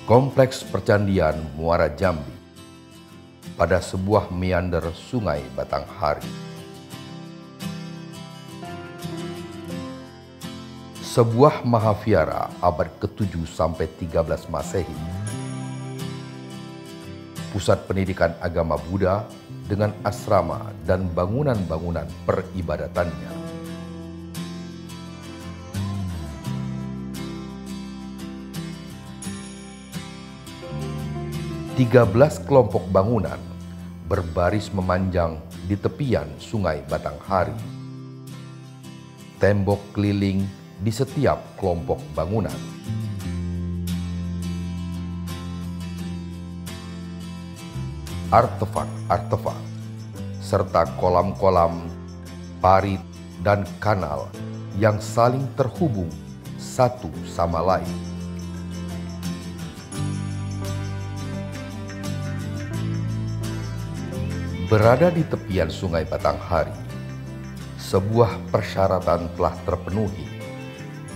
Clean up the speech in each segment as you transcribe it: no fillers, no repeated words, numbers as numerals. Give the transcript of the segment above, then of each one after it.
Kompleks Percandian Muara Jambi pada sebuah meander Sungai Batanghari. Sebuah mahaviara abad ke-7 sampai 13 Masehi. Pusat pendidikan agama Buddha dengan asrama dan bangunan-bangunan peribadatannya. Tiga belas kelompok bangunan berbaris memanjang di tepian Sungai Batanghari. Tembok keliling di setiap kelompok bangunan. Artefak-artefak serta kolam-kolam, parit, dan kanal yang saling terhubung satu sama lain. Berada di tepian Sungai Batanghari, sebuah persyaratan telah terpenuhi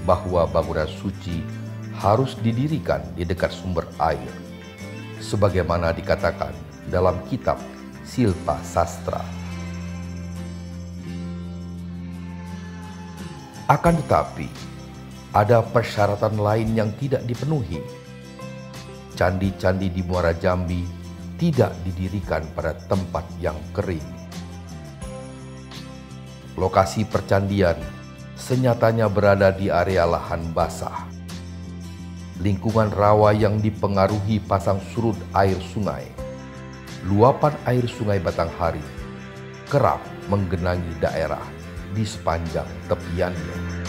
bahwa bangunan suci harus didirikan di dekat sumber air, sebagaimana dikatakan dalam kitab Silpa Sastra. Akan tetapi, ada persyaratan lain yang tidak dipenuhi. Candi-candi di Muara Jambi tidak didirikan pada tempat yang kering. Lokasi percandian senyatanya berada di area lahan basah. Lingkungan rawa yang dipengaruhi pasang surut air sungai. Luapan air Sungai Batanghari kerap menggenangi daerah di sepanjang tepiannya.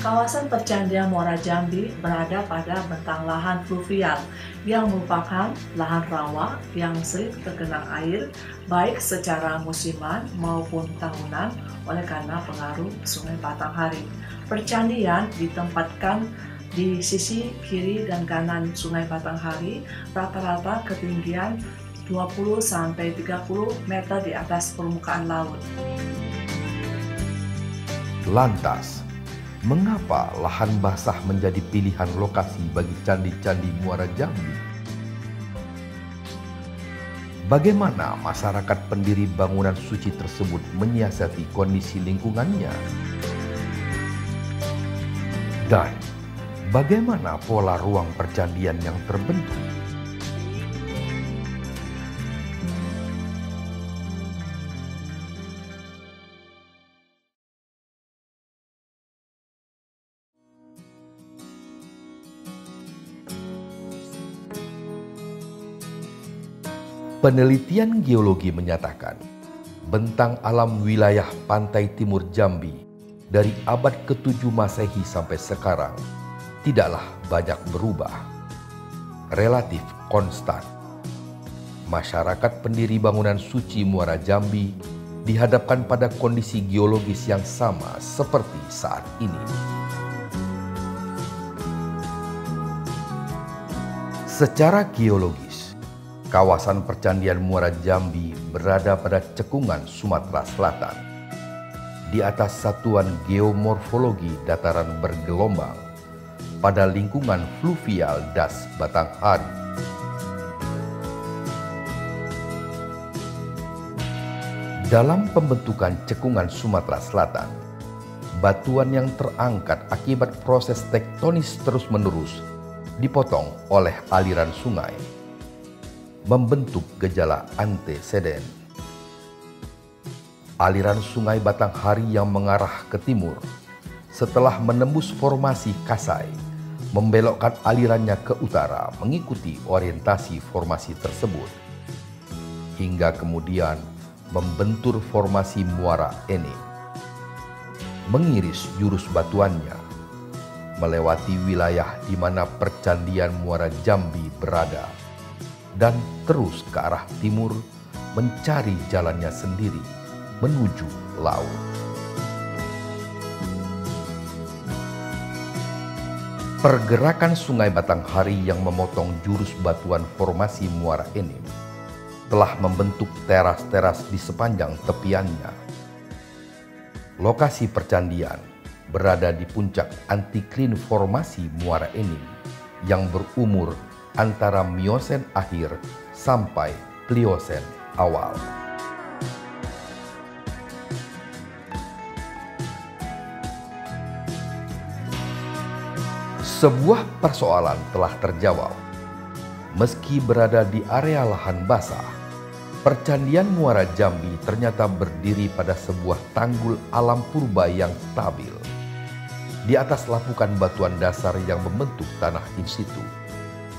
Kawasan Percandian Muara Jambi berada pada bentang lahan fluvial yang merupakan lahan rawa yang sering tergenang air baik secara musiman maupun tahunan oleh karena pengaruh Sungai Batanghari. Percandian ditempatkan di sisi kiri dan kanan Sungai Batanghari, rata-rata ketinggian 20-30 meter di atas permukaan laut. Lantas, mengapa lahan basah menjadi pilihan lokasi bagi candi-candi Muara Jambi? Bagaimana masyarakat pendiri bangunan suci tersebut menyiasati kondisi lingkungannya? Dan bagaimana pola ruang percandian yang terbentuk? Penelitian geologi menyatakan, bentang alam wilayah pantai timur Jambi dari abad ke-7 Masehi sampai sekarang tidaklah banyak berubah. Relatif konstan. Masyarakat pendiri bangunan suci Muara Jambi dihadapkan pada kondisi geologis yang sama seperti saat ini. Secara geologis, kawasan Percandian Muara Jambi berada pada cekungan Sumatera Selatan, di atas satuan geomorfologi dataran bergelombang pada lingkungan fluvial Das Batanghari. Dalam pembentukan cekungan Sumatera Selatan, batuan yang terangkat akibat proses tektonis terus-menerus dipotong oleh aliran sungai, membentuk gejala anteseden. Aliran Sungai Batanghari yang mengarah ke timur setelah menembus formasi Kasai membelokkan alirannya ke utara mengikuti orientasi formasi tersebut hingga kemudian membentur formasi Muara Enim, mengiris jurus batuannya melewati wilayah di mana Percandian Muara Jambi berada dan terus ke arah timur mencari jalannya sendiri menuju laut. Pergerakan Sungai Batanghari yang memotong jurus batuan formasi Muara Enim telah membentuk teras-teras di sepanjang tepiannya. Lokasi percandian berada di puncak antikline formasi Muara Enim yang berumur antara Miosen akhir sampai Pliosen awal. Sebuah persoalan telah terjawab. Meski berada di area lahan basah, Percandian Muara Jambi ternyata berdiri pada sebuah tanggul alam purba yang stabil. Di atas lapukan batuan dasar yang membentuk tanah in situ,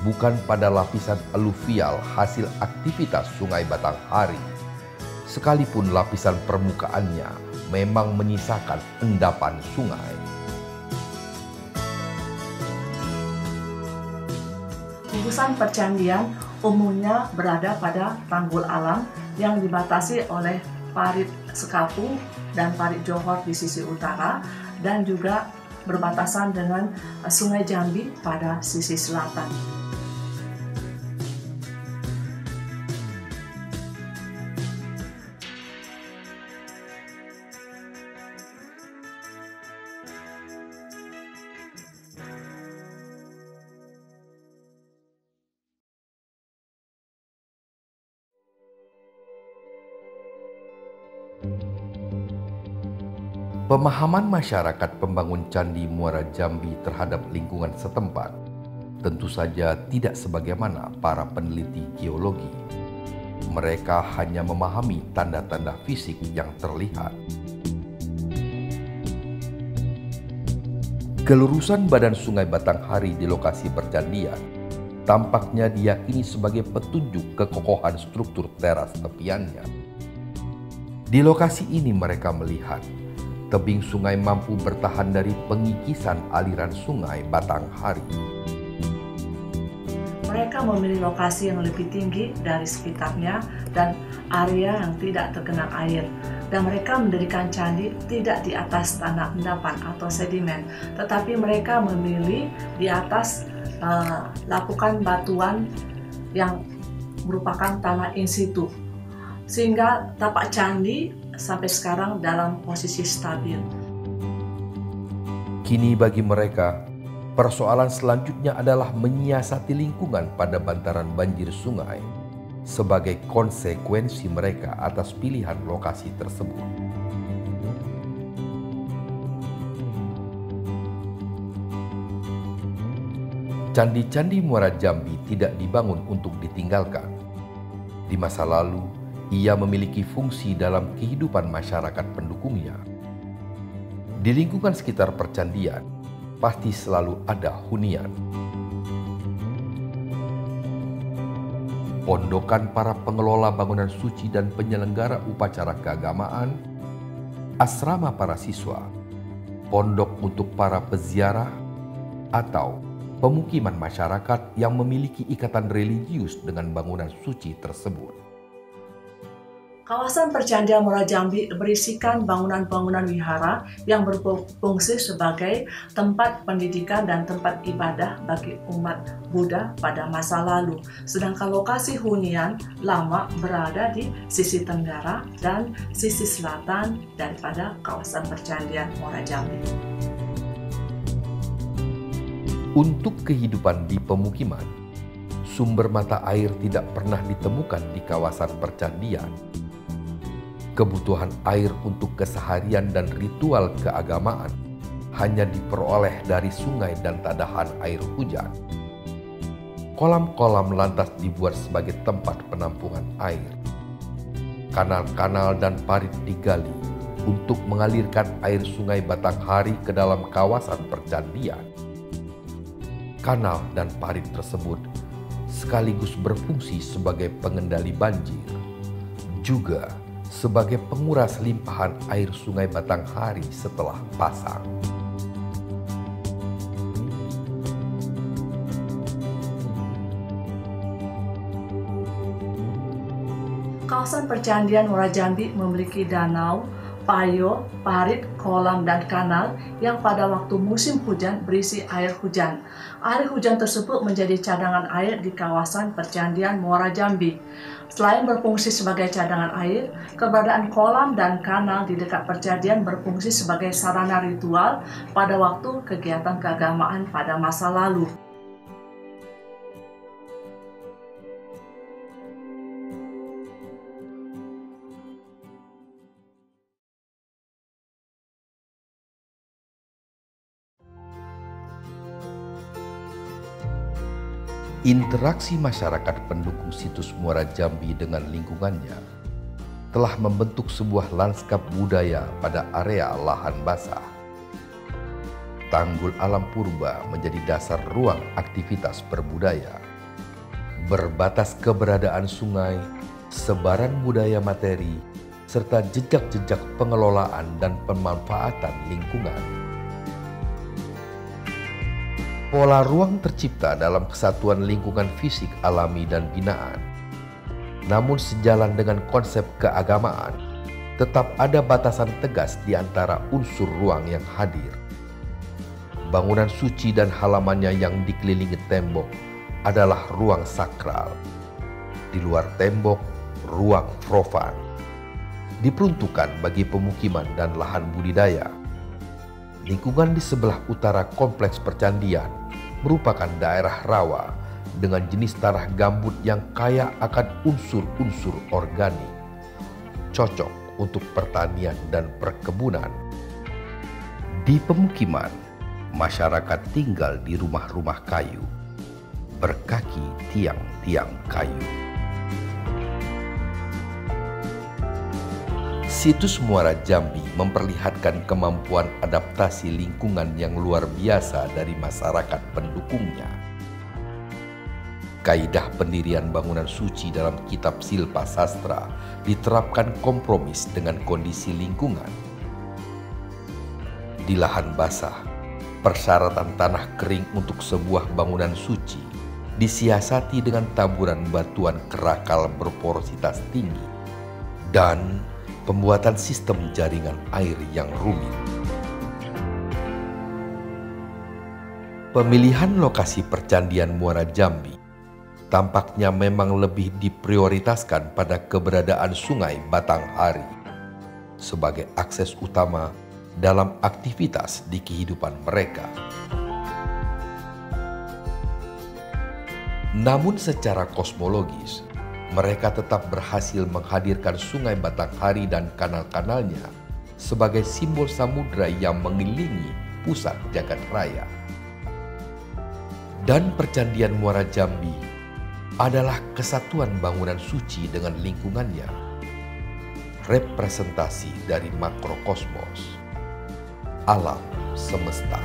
bukan pada lapisan aluvial hasil aktivitas Sungai Batanghari. Sekalipun lapisan permukaannya memang menyisakan endapan sungai. Gugusan percandian umumnya berada pada tanggul alam yang dibatasi oleh parit Sekapu dan parit Johor di sisi utara dan juga berbatasan dengan Sungai Jambi pada sisi selatan. Pemahaman masyarakat pembangun Candi Muara Jambi terhadap lingkungan setempat tentu saja tidak sebagaimana para peneliti geologi. Mereka hanya memahami tanda-tanda fisik yang terlihat. Kelurusan badan Sungai Batanghari di lokasi percandian tampaknya diyakini sebagai petunjuk kekokohan struktur teras tepiannya. Di lokasi ini mereka melihat tebing sungai mampu bertahan dari pengikisan aliran Sungai Batanghari. Mereka memilih lokasi yang lebih tinggi dari sekitarnya dan area yang tidak tergenang air. Dan mereka mendirikan candi tidak di atas tanah endapan atau sedimen, tetapi mereka memilih di atas lapukan batuan yang merupakan tanah in situ. Sehingga tapak candi sampai sekarang dalam posisi stabil. Kini bagi mereka, persoalan selanjutnya adalah menyiasati lingkungan pada bantaran banjir sungai sebagai konsekuensi mereka atas pilihan lokasi tersebut. Candi-candi Muara Jambi tidak dibangun untuk ditinggalkan. Di masa lalu, ia memiliki fungsi dalam kehidupan masyarakat pendukungnya. Di lingkungan sekitar percandian, pasti selalu ada hunian. Pondokan para pengelola bangunan suci dan penyelenggara upacara keagamaan, asrama para siswa, pondok untuk para peziarah, atau pemukiman masyarakat yang memiliki ikatan religius dengan bangunan suci tersebut. Kawasan Percandian Muara Jambi berisikan bangunan-bangunan wihara yang berfungsi sebagai tempat pendidikan dan tempat ibadah bagi umat Buddha pada masa lalu. Sedangkan lokasi hunian lama berada di sisi tenggara dan sisi selatan daripada kawasan Percandian Muara Jambi. Untuk kehidupan di pemukiman, sumber mata air tidak pernah ditemukan di kawasan percandian. Kebutuhan air untuk keseharian dan ritual keagamaan hanya diperoleh dari sungai dan tadahan air hujan. Kolam-kolam lantas dibuat sebagai tempat penampungan air. Kanal-kanal dan parit digali untuk mengalirkan air Sungai Batanghari ke dalam kawasan percandian. Kanal dan parit tersebut sekaligus berfungsi sebagai pengendali banjir, juga sebagai penguras limpahan air Sungai Batanghari setelah pasang. Kawasan Percandian Muara Jambi memiliki danau, payo, parit, kolam, dan kanal yang pada waktu musim hujan berisi air hujan. Air hujan tersebut menjadi cadangan air di kawasan Percandian Muara Jambi. Selain berfungsi sebagai cadangan air, keberadaan kolam dan kanal di dekat percandian berfungsi sebagai sarana ritual pada waktu kegiatan keagamaan pada masa lalu. Interaksi masyarakat pendukung situs Muara Jambi dengan lingkungannya telah membentuk sebuah lanskap budaya pada area lahan basah. Tanggul alam purba menjadi dasar ruang aktivitas berbudaya. Berbatas keberadaan sungai, sebaran budaya materi, serta jejak-jejak pengelolaan dan pemanfaatan lingkungan. Pola ruang tercipta dalam kesatuan lingkungan fisik alami dan binaan. Namun sejalan dengan konsep keagamaan, tetap ada batasan tegas di antara unsur ruang yang hadir. Bangunan suci dan halamannya yang dikelilingi tembok adalah ruang sakral. Di luar tembok, ruang profan. Diperuntukkan bagi pemukiman dan lahan budidaya. Lingkungan di sebelah utara kompleks percandian merupakan daerah rawa dengan jenis tanah gambut yang kaya akan unsur-unsur organik, cocok untuk pertanian dan perkebunan. Di pemukiman, masyarakat tinggal di rumah-rumah kayu, berkaki tiang-tiang kayu. Situs Muara Jambi memperlihatkan kemampuan adaptasi lingkungan yang luar biasa dari masyarakat pendukungnya. Kaidah pendirian bangunan suci dalam kitab Silpa Sastra diterapkan kompromis dengan kondisi lingkungan. Di lahan basah, persyaratan tanah kering untuk sebuah bangunan suci disiasati dengan taburan batuan kerakal berporositas tinggi dan pembuatan sistem jaringan air yang rumit. Pemilihan lokasi percandian Muara Jambi tampaknya memang lebih diprioritaskan pada keberadaan Sungai Batanghari sebagai akses utama dalam aktivitas di kehidupan mereka. Namun secara kosmologis, mereka tetap berhasil menghadirkan Sungai Batanghari dan kanal-kanalnya sebagai simbol samudra yang mengelilingi pusat jagat raya. Dan percandian Muara Jambi adalah kesatuan bangunan suci dengan lingkungannya, representasi dari makrokosmos, alam semesta.